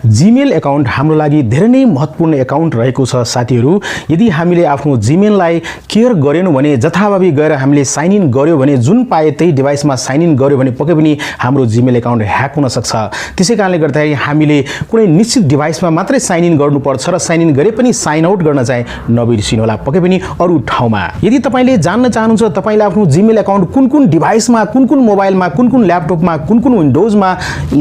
Gmail account हाम्रो लागि धेरै नै महत्त्वपूर्ण एकाउन्ट रहेको छ साथीहरू। यदि हामीले आफ्नो जीमेललाई केयर गरेनौं भने, जथाभावी गएर हामीले साइन इन गर्यो भने, जुन पाए त्यही डिभाइसमा साइन इन गर्यो भने पक्कै पनि हाम्रो जीमेल एकाउन्ट ह्याक हुन सक्छ। त्यसैकारणले गर्दाखेरि हामीले कुनै निश्चित डिभाइसमा मात्रै साइन इन गर्नुपर्छ र साइन इन गरे पनि साइन आउट गर्न चाहिँ नबिर्सिनु होला, पक्कै पनि अरू ठाउँमा। यदि तपाईले जान्न चाहनुहुन्छ तपाईले आफ्नो जीमेल एकाउन्ट कुन डिभाइसमा, कुन मोबाइलमा, कुन ल्यापटपमा, कुन विन्डोजमा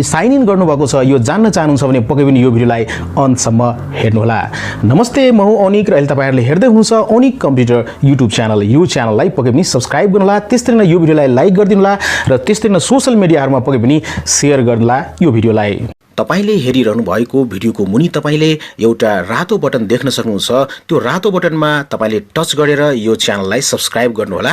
साइन इन गर्नुभएको छ, यो जान्न चाहनुहुन्छ भने पक्कै पनि यो भिडियोलाई अन्तसम्म हेर्नुहोला। नमस्ते, म हुँ अनिक र अहिले तपाईहरुले हेर्दै हुनुहुन्छ अनिक कम्प्युटर युट्युब च्यानल। यो च्यानललाई पक्कै पनि सब्स्क्राइब गर्नुहोला, त्यसरी नै यो भिडियोलाई लाइक गरिदिनुहोला र त्यसरी नै सोशल मिडियाहरुमा पक्कै पनि शेयर गर्नुहोला यो भिडियोलाई। तपाईले हेरिरहनु भएको भिडियोको मुनि तपाईले एउटा रातो बटन देख्न सक्नुहुन्छ। त्यो रातो बटनमा तपाईले टच गरेर यो च्यानललाई सब्स्क्राइब गर्नुहोला।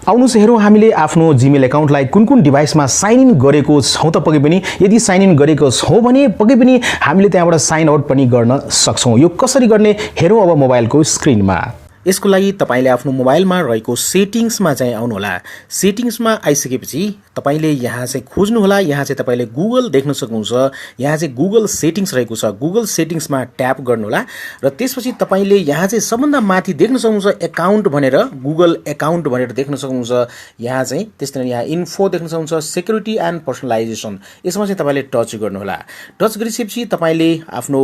आउनुस् हेरौँ हामीले आफ्नो जीमेल एकाउन्टलाई कुन डिभाइसमा साइन इन गरेको छौं त पक्कै पनि। यदि साइन इन गरेको छौं भने पक्कै पनि हामीले त्यहाँबाट साइन आउट पनि गर्न सक्छौं। यो कसरी गर्ने हेरौँ अब मोबाइलको स्क्रिनमा। यसको लागि तपाईले आफ्नो मोबाइलमा रहेको सेटिंग्समा चाहिँ आउनु होला। सेटिंग्समा आइसकेपछि तपाईले यहाँ चाहिँ खोज्नु होला। यहाँ चाहिँ तपाईले गुगल देख्न सक्नुहुन्छ। यहाँ चाहिँ गुगल सेटिंग्स रहेको छ। गुगल सेटिंग्समा ट्याप गर्नु होला र त्यसपछि तपाईले यहाँ चाहिँ सबभन्दा माथि देख्न सक्नुहुन्छ एकाउन्ट भनेर, गुगल एकाउन्ट भनेर देख्न सक्नुहुन्छ। यहाँ चाहिँ त्यसरी यहाँ इन्फो देख्न सक्नुहुन्छ, सेक्युरिटी एन्ड पर्सनलाइजेसन, यसमा चाहिँ तपाईले टच गर्नु होला। टच गरिसकेपछि तपाईले आफ्नो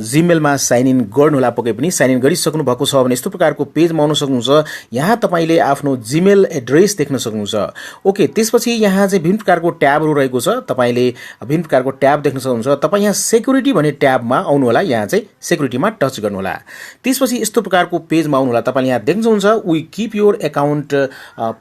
जीमेलमा साइन इन गर्नु होला। पक्कै पनि साइन इन गरिसक्नु भएको छ भने यस्तो प्रकारको पेजमा आउन सक्नुहुन्छ। यहाँ तपाईले आफ्नो जीमेल एड्रेस देख्न सक्नुहुन्छ। ओके, त्यसपछि यहाँ चाहिँ विभिन्न प्रकारको ट्याबहरु रहेको छ। तपाईले विभिन्न प्रकारको ट्याब देख्न सक्नुहुन्छ। तपाई यहाँ सेक्युरिटी भन्ने ट्याबमा आउनु होला। यहाँ चाहिँ सेक्युरिटीमा टच गर्नु होला। त्यसपछि यस्तो प्रकारको पेजमा आउनु होला। तपाईले यहाँ देख्न सक्नुहुन्छ we keep your account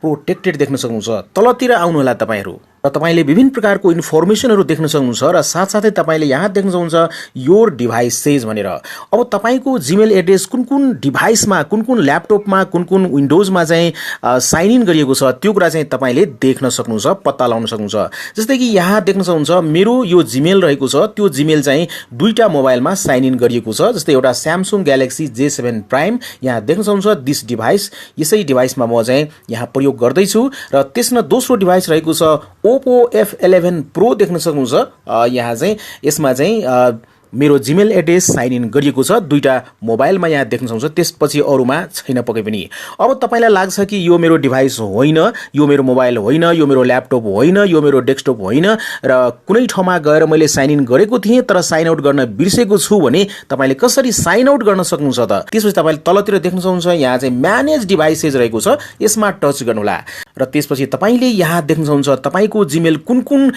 protected देख्न सक्नुहुन्छ। तलतिर आउनु होला तपाईहरु र तपाईले विभिन्न प्रकारको इन्फर्मेसनहरु देख्न सक्नुहुन्छ र साथसाथै तपाईले यहाँ देख्न सक्नुहुन्छ योर डिभाइसेस भनेर। अब तपाईको जीमेल एड्रेस कुन डिभाइसमा, कुन ल्यापटपमा, कुन विन्डोजमा चाहिँ साइन इन गरिएको छ त्यो कुरा चाहिँ तपाईले देख्न सक्नुहुन्छ, पत्ता लगाउन सक्नुहुन्छ। जस्तै कि यहाँ देख्न सक्नुहुन्छ मेरो यो जीमेल रहेको छ। त्यो जीमेल चाहिँ दुईटा मोबाइलमा साइन इन गरिएको छ। जस्तै एउटा Samsung Galaxy J7 Prime, यहाँ देख्न सक्नुहुन्छ दिस डिभाइस, यसै डिभाइसमा म चाहिँ यहाँ प्रयोग गर्दै छु। र त्यसमा दोस्रो डिभाइस रहेको छ Oppo F11 Pro देख्न सक्नुहुन्छ। यहाँ चाहिँ यसमा चाहिँ मेरो जीमेल एड्रेस साइन इन गरिएको छ। दुईटा मोबाइलमा यहाँ देख्न सक्नुहुन्छ, त्यसपछि अरूमा छैन पक्कै पनि। अब तपाईलाई लाग्छ कि यो मेरो डिभाइस होइन, यो मेरो मोबाइल होइन, यो मेरो ल्यापटप होइन, यो मेरो डेस्कटप होइन र कुनै ठाउँमा गएर मैले साइन इन गरेको थिएँ तर साइन आउट गर्न बिर्सेको छु भने तपाईले कसरी साइन आउट गर्न सक्नुहुन्छ त? त्यसपछि तपाईले तलतिर देख्न सक्नुहुन्छ यहाँ चाहिँ म्यानेज डिभाइसेस रहेको छ। यसमा टच गर्नु होला र त्यसपछि तपाईले यहाँ देख्न सक्नुहुन्छ तपाईको जीमेल कुन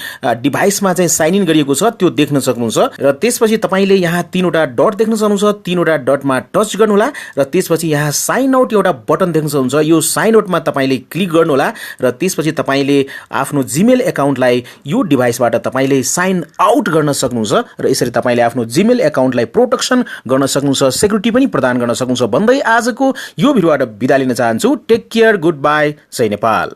डिभाइसमा चाहिँ साइन इन गरिएको छ त्यो देख्न सक्नुहुन्छ। र त्यसपछि तपाईले यहाँ तीनवटा डट देख्न सक्नुहुन्छ। तीनवटा डटमा टच गर्नु होला र त्यसपछि यहाँ साइन आउट एउटा बटन देख्न सक्नुहुन्छ। यो साइन आउटमा तपाईले क्लिक गर्नु होला र त्यसपछि तपाईले आफ्नो जीमेल एकाउन्टलाई यो डिभाइसबाट तपाईले साइन आउट गर्न सक्नुहुन्छ र यसरी तपाईले आफ्नो जीमेल एकाउन्टलाई प्रोटेक्सन गर्न सक्नुहुन्छ, सेक्युरिटी पनि प्रदान गर्न सक्नुहुन्छ भन्दै आजको यो भिडियोबाट बिदा लिन चाहन्छु। Take care, good by, Jay Nepal.